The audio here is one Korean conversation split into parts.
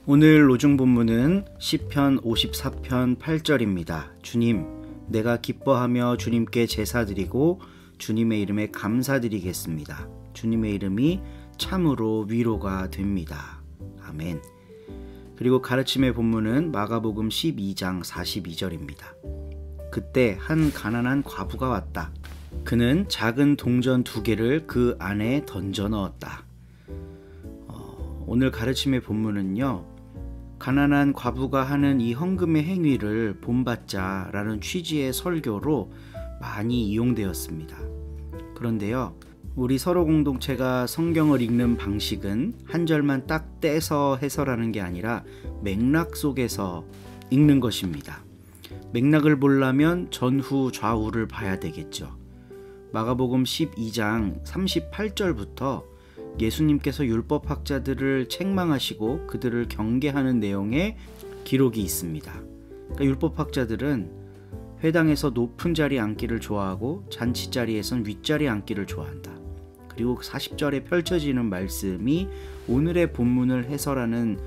오늘 로중 본문은 시편 54편 8절입니다. 주님, 내가 기뻐하며 주님께 제사드리고 주님의 이름에 감사드리겠습니다. 주님의 이름이 참으로 위로가 됩니다. 아멘. 그리고 가르침의 본문은 마가복음 12장 42절입니다. 그때 한 가난한 과부가 왔다. 그는 작은 동전 2개를 그 안에 던져 넣었다. 오늘 가르침의 본문은요, 가난한 과부가 하는 이 헌금의 행위를 본받자라는 취지의 설교로 많이 이용되었습니다. 그런데요, 우리 서로 공동체가 성경을 읽는 방식은 한 절만 딱 떼서 해설하는 게 아니라 맥락 속에서 읽는 것입니다. 맥락을 보려면 전후 좌우를 봐야 되겠죠. 마가복음 12장 38절부터 예수님께서 율법학자들을 책망하시고 그들을 경계하는 내용의 기록이 있습니다. 그러니까 율법학자들은 회당에서 높은 자리에 앉기를 좋아하고 잔치 자리에선 윗자리에 앉기를 좋아한다. 그리고 40절에 펼쳐지는 말씀이 오늘의 본문을 해설하는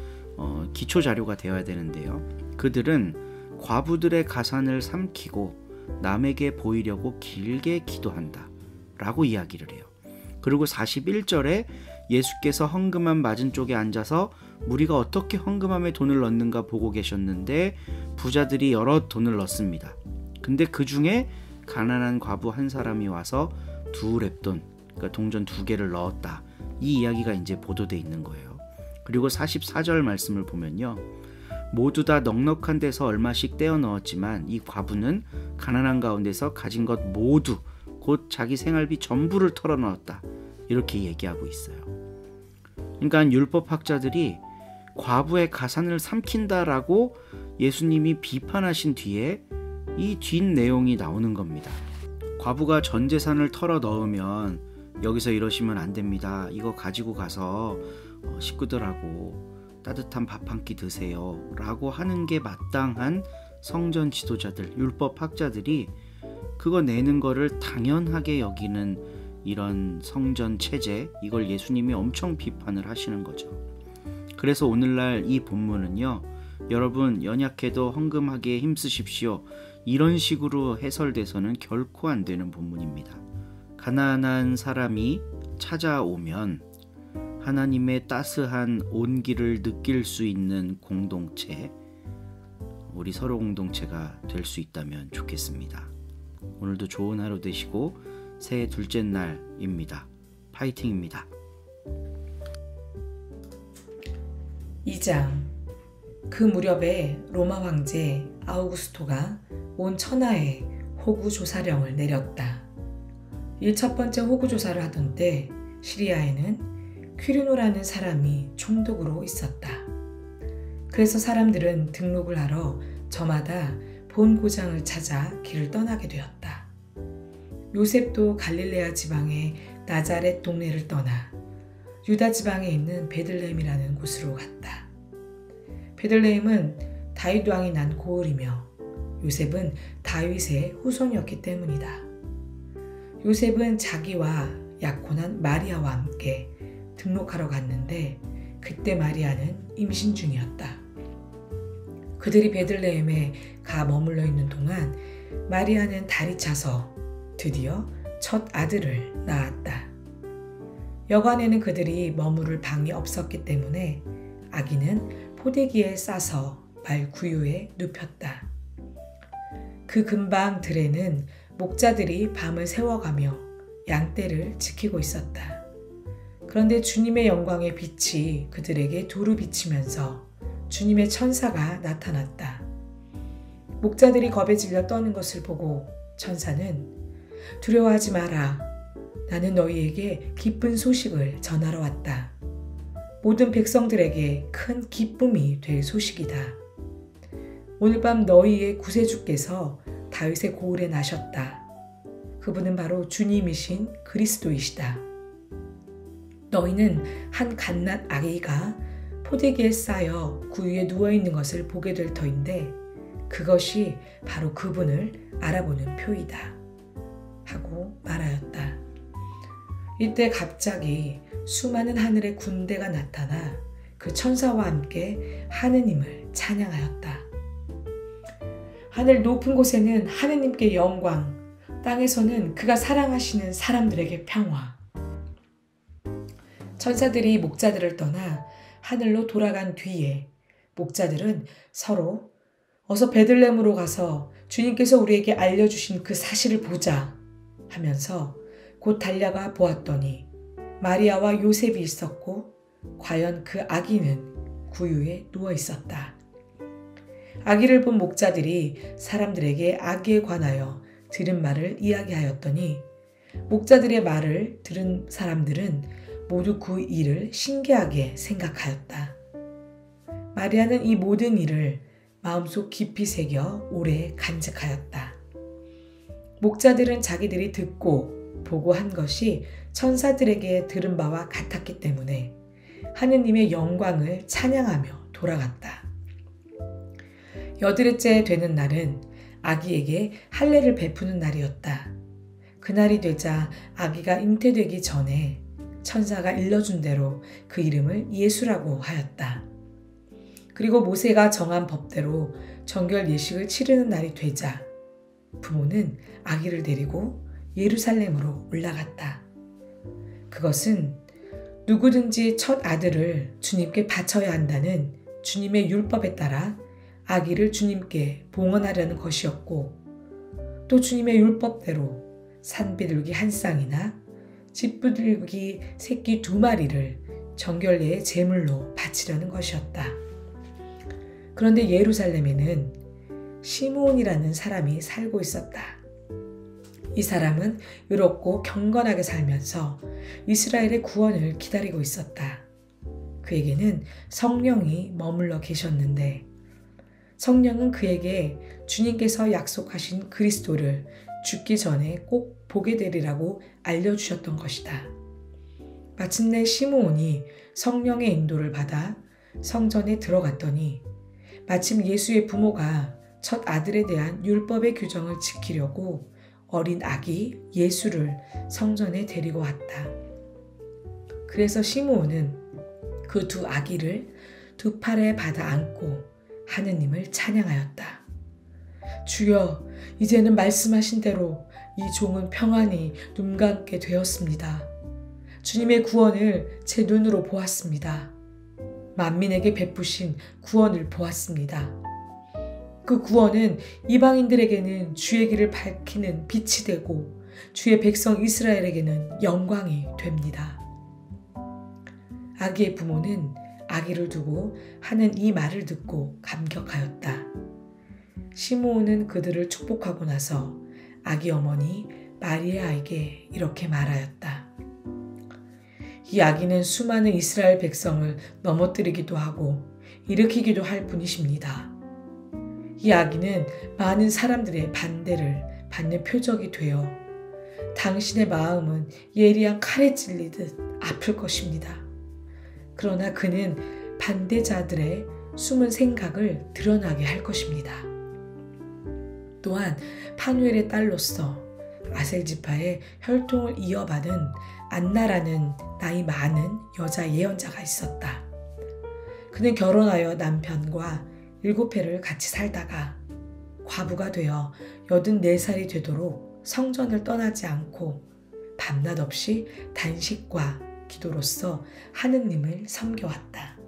기초 자료가 되어야 되는데요. 그들은 과부들의 가산을 삼키고 남에게 보이려고 길게 기도한다 라고 이야기를 해요. 그리고 41절에 예수께서 헌금함 맞은쪽에 앉아서 무리가 어떻게 헌금함에 돈을 넣는가 보고 계셨는데 부자들이 여러 돈을 넣습니다. 근데 그 중에 가난한 과부 한 사람이 와서 2렙돈, 그러니까 동전 2개를 넣었다. 이 이야기가 이제 보도되어 있는 거예요. 그리고 44절 말씀을 보면요, 모두 다 넉넉한 데서 얼마씩 떼어 넣었지만 이 과부는 가난한 가운데서 가진 것 모두 곧 자기 생활비 전부를 털어 넣었다. 이렇게 얘기하고 있어요. 그러니까 율법학자들이 과부의 가산을 삼킨다라고 예수님이 비판하신 뒤에 이 뒷 내용이 나오는 겁니다. 과부가 전 재산을 털어 넣으면 여기서 이러시면 안 됩니다. 이거 가지고 가서 식구들하고 따뜻한 밥 한 끼 드세요 라고 하는 게 마땅한 성전 지도자들, 율법학자들이 그거 내는 거를 당연하게 여기는 이런 성전 체제, 이걸 예수님이 엄청 비판을 하시는 거죠. 그래서 오늘날 이 본문은요, 여러분 연약해도 헌금하기에 힘쓰십시오, 이런 식으로 해설돼서는 결코 안 되는 본문입니다. 가난한 사람이 찾아오면 하나님의 따스한 온기를 느낄 수 있는 공동체, 우리 서로 공동체가 될 수 있다면 좋겠습니다. 오늘도 좋은 하루 되시고 새해 둘째 날입니다. 파이팅입니다. 2장. 그 무렵에 로마 황제 아우구스토가 온 천하에 호구 조사령을 내렸다. 첫 번째 호구 조사를 하던 때 시리아에는 퀴리노라는 사람이 총독으로 있었다. 그래서 사람들은 등록을 하러 저마다 본 고장을 찾아 길을 떠나게 되었다. 요셉도 갈릴레아 지방의 나자렛 동네를 떠나 유다 지방에 있는 베들레헴이라는 곳으로 갔다. 베들레헴은 다윗 왕이 난 고을이며 요셉은 다윗의 후손이었기 때문이다. 요셉은 자기와 약혼한 마리아와 함께 등록하러 갔는데 그때 마리아는 임신 중이었다. 그들이 베들레헴에 가 머물러 있는 동안 마리아는 달이 차서 드디어 첫 아들을 낳았다. 여관에는 그들이 머무를 방이 없었기 때문에 아기는 포대기에 싸서 말 구유에 눕혔다. 그 근방 들에는 목자들이 밤을 새워가며 양떼를 지키고 있었다. 그런데 주님의 영광의 빛이 그들에게 두루 비치면서 주님의 천사가 나타났다. 목자들이 겁에 질려 떠는 것을 보고 천사는 두려워하지 마라. 나는 너희에게 기쁜 소식을 전하러 왔다. 모든 백성들에게 큰 기쁨이 될 소식이다. 오늘 밤 너희의 구세주께서 다윗의 고을에 나셨다. 그분은 바로 주님이신 그리스도이시다. 너희는 한 갓난 아기가 포대기에 쌓여 구유에 누워있는 것을 보게 될 터인데 그것이 바로 그분을 알아보는 표이다. 하고 말하였다. 이때 갑자기 수많은 하늘의 군대가 나타나 그 천사와 함께 하느님을 찬양하였다. 하늘 높은 곳에는 하느님께 영광, 땅에서는 그가 사랑하시는 사람들에게 평화. 천사들이 목자들을 떠나 하늘로 돌아간 뒤에 목자들은 서로 어서 베들레헴으로 가서 주님께서 우리에게 알려주신 그 사실을 보자 하면서 곧 달려가 보았더니 마리아와 요셉이 있었고 과연 그 아기는 구유에 누워 있었다. 아기를 본 목자들이 사람들에게 아기에 관하여 들은 말을 이야기하였더니 목자들의 말을 들은 사람들은 모두 그 일을 신기하게 생각하였다. 마리아는 이 모든 일을 마음속 깊이 새겨 오래 간직하였다. 목자들은 자기들이 듣고 보고 한 것이 천사들에게 들은 바와 같았기 때문에 하느님의 영광을 찬양하며 돌아갔다. 여드레째 되는 날은 아기에게 할례를 베푸는 날이었다. 그날이 되자 아기가 잉태되기 전에 천사가 일러준 대로 그 이름을 예수라고 하였다. 그리고 모세가 정한 법대로 정결 예식을 치르는 날이 되자 부모는 아기를 데리고 예루살렘으로 올라갔다. 그것은 누구든지 첫 아들을 주님께 바쳐야 한다는 주님의 율법에 따라 아기를 주님께 봉헌하려는 것이었고, 또 주님의 율법대로 산비둘기 한 쌍이나 집비둘기 새끼 2마리를 정결례의 제물로 바치려는 것이었다. 그런데 예루살렘에는 시므온이라는 사람이 살고 있었다. 이 사람은 의롭고 경건하게 살면서 이스라엘의 구원을 기다리고 있었다. 그에게는 성령이 머물러 계셨는데 성령은 그에게 주님께서 약속하신 그리스도를 죽기 전에 꼭 보게 되리라고 알려주셨던 것이다. 마침내 시므온이 성령의 인도를 받아 성전에 들어갔더니 마침 예수의 부모가 첫 아들에 대한 율법의 규정을 지키려고 어린 아기 예수를 성전에 데리고 왔다. 그래서 시므온은 그 2 아기를 2 팔에 받아 안고 하느님을 찬양하였다. 주여, 이제는 말씀하신 대로 이 종은 평안히 눈 감게 되었습니다. 주님의 구원을 제 눈으로 보았습니다. 만민에게 베푸신 구원을 보았습니다. 그 구원은 이방인들에게는 주의 길을 밝히는 빛이 되고 주의 백성 이스라엘에게는 영광이 됩니다. 아기의 부모는 아기를 두고 하는 이 말을 듣고 감격하였다. 시므온은 그들을 축복하고 나서 아기 어머니 마리아에게 이렇게 말하였다. 이 아기는 수많은 이스라엘 백성을 넘어뜨리기도 하고 일으키기도 할 분이십니다. 이 아기는 많은 사람들의 반대를 받는 표적이 되어 당신의 마음은 예리한 칼에 찔리듯 아플 것입니다. 그러나 그는 반대자들의 숨은 생각을 드러나게 할 것입니다. 또한 파누엘의 딸로서 아셀지파의 혈통을 이어받은 안나라는 나이 많은 여자 예언자가 있었다. 그는 결혼하여 남편과 7해를 같이 살다가 과부가 되어 84살이 되도록 성전을 떠나지 않고 밤낮 없이 단식과 기도로서 하느님을 섬겨왔다.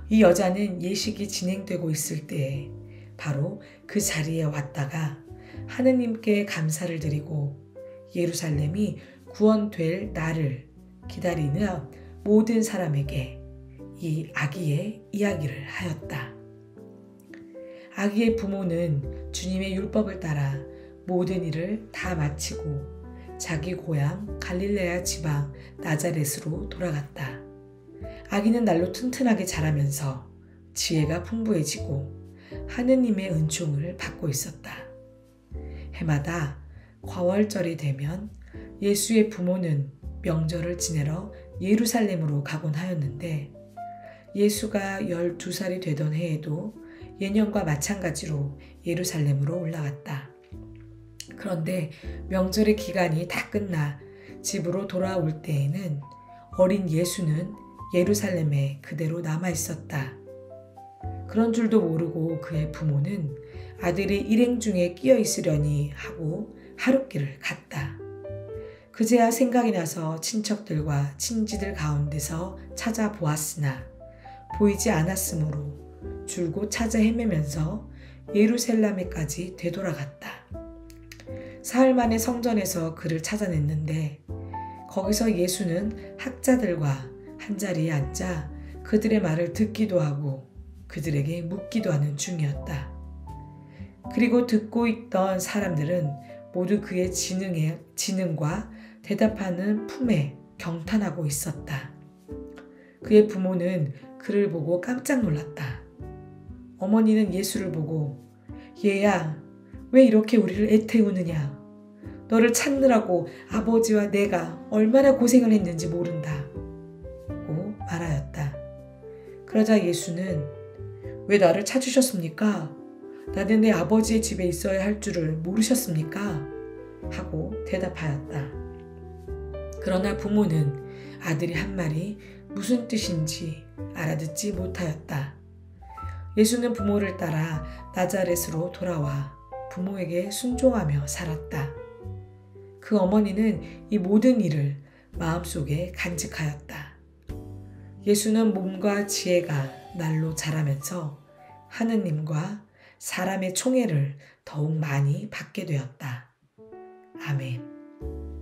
이 여자는 예식이 진행되고 있을 때에 바로 그 자리에 왔다가 하느님께 감사를 드리고 예루살렘이 구원될 날을 기다리는 모든 사람에게 이 아기의 이야기를 하였다. 아기의 부모는 주님의 율법을 따라 모든 일을 다 마치고 자기 고향 갈릴레아 지방 나자렛으로 돌아갔다. 아기는 날로 튼튼하게 자라면서 지혜가 풍부해지고 하느님의 은총을 받고 있었다. 해마다 과월절이 되면 예수의 부모는 명절을 지내러 예루살렘으로 가곤 하였는데 예수가 12살이 되던 해에도 예년과 마찬가지로 예루살렘으로 올라갔다. 그런데 명절의 기간이 다 끝나 집으로 돌아올 때에는 어린 예수는 예루살렘에 그대로 남아 있었다. 그런 줄도 모르고 그의 부모는 아들이 일행 중에 끼어 있으려니 하고 하룻길을 갔다. 그제야 생각이 나서 친척들과 친지들 가운데서 찾아보았으나 보이지 않았으므로 줄곧 찾아 헤매면서 예루살렘에까지 되돌아갔다. 사흘 만에 성전에서 그를 찾아냈는데 거기서 예수는 학자들과 한자리에 앉아 그들의 말을 듣기도 하고 그들에게 묻기도 하는 중이었다. 그리고 듣고 있던 사람들은 모두 그의 지능과 대답하는 품에 경탄하고 있었다. 그의 부모는 그를 보고 깜짝 놀랐다. 어머니는 예수를 보고 얘야, 왜 이렇게 우리를 애태우느냐? 너를 찾느라고 아버지와 내가 얼마나 고생을 했는지 모른다. 고 말하였다. 그러자 예수는 왜 나를 찾으셨습니까? 나는 내 아버지의 집에 있어야 할 줄을 모르셨습니까? 하고 대답하였다. 그러나 부모는 아들이 한 말이 무슨 뜻인지 알아듣지 못하였다. 예수는 부모를 따라 나자렛으로 돌아와 부모에게 순종하며 살았다. 그 어머니는 이 모든 일을 마음속에 간직하였다. 예수는 몸과 지혜가 날로 자라면서 하느님과 사람의 총애를 더욱 많이 받게 되었다. 아멘.